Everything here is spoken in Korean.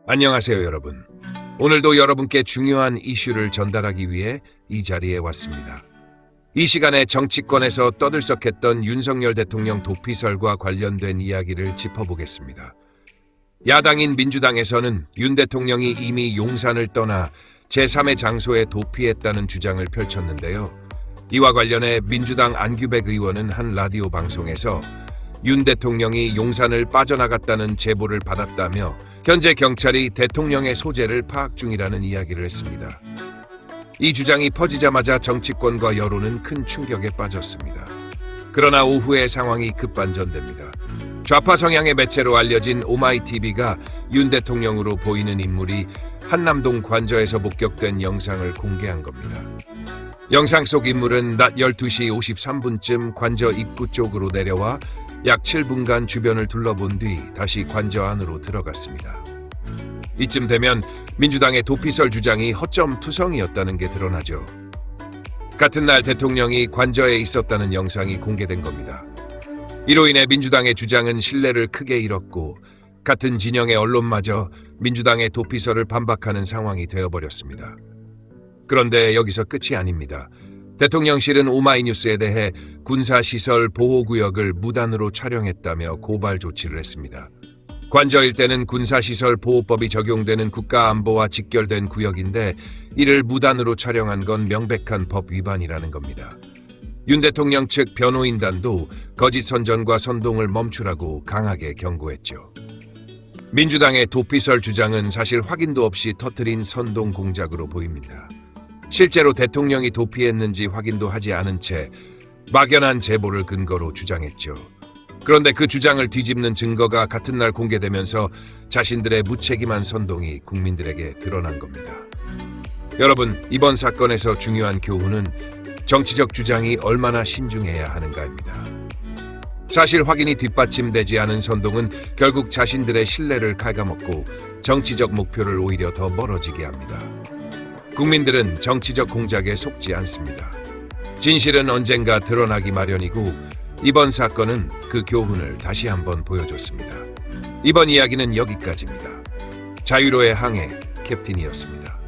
안녕하세요, 여러분. 오늘도 여러분께 중요한 이슈를 전달하기 위해 이 자리에 왔습니다. 이 시간에 정치권에서 떠들썩했던 윤석열 대통령 도피설과 관련된 이야기를 짚어보겠습니다. 야당인 민주당에서는 윤 대통령이 이미 용산을 떠나 제3의 장소에 도피했다는 주장을 펼쳤는데요. 이와 관련해 민주당 안규백 의원은 한 라디오 방송에서 윤 대통령이 용산을 빠져나갔다는 제보를 받았다며 현재 경찰이 대통령의 소재를 파악 중이라는 이야기를 했습니다. 이 주장이 퍼지자마자 정치권과 여론은 큰 충격에 빠졌습니다. 그러나 오후에 상황이 급반전됩니다. 좌파 성향의 매체로 알려진 오마이TV가 윤 대통령으로 보이는 인물이 한남동 관저에서 목격된 영상을 공개한 겁니다. 영상 속 인물은 낮 12시 53분쯤 관저 입구 쪽으로 내려와 약 7분간 주변을 둘러본 뒤 다시 관저 안으로 들어갔습니다. 이쯤 되면 민주당의 도피설 주장이 허점투성이었다는 게 드러나죠. 같은 날 대통령이 관저에 있었다는 영상이 공개된 겁니다. 이로 인해 민주당의 주장은 신뢰를 크게 잃었고 같은 진영의 언론마저 민주당의 도피설을 반박하는 상황이 되어버렸습니다. 그런데 여기서 끝이 아닙니다. 대통령실은 오마이뉴스에 대해 군사시설 보호구역을 무단으로 촬영했다며 고발 조치를 했습니다. 관저 일대는 군사시설 보호법이 적용되는 국가안보와 직결된 구역인데 이를 무단으로 촬영한 건 명백한 법 위반이라는 겁니다. 윤 대통령 측 변호인단도 거짓 선전과 선동을 멈추라고 강하게 경고했죠. 민주당의 도피설 주장은 사실 확인도 없이 터뜨린 선동 공작으로 보입니다. 실제로 대통령이 도피했는지 확인도 하지 않은 채 막연한 제보를 근거로 주장했죠. 그런데 그 주장을 뒤집는 증거가 같은 날 공개되면서 자신들의 무책임한 선동이 국민들에게 드러난 겁니다. 여러분, 이번 사건에서 중요한 교훈은 정치적 주장이 얼마나 신중해야 하는가입니다. 사실 확인이 뒷받침되지 않은 선동은 결국 자신들의 신뢰를 갉아먹고 정치적 목표를 오히려 더 멀어지게 합니다. 국민들은 정치적 공작에 속지 않습니다. 진실은 언젠가 드러나기 마련이고 이번 사건은 그 교훈을 다시 한번 보여줬습니다. 이번 이야기는 여기까지입니다. 자유로의 항해 캡틴이었습니다.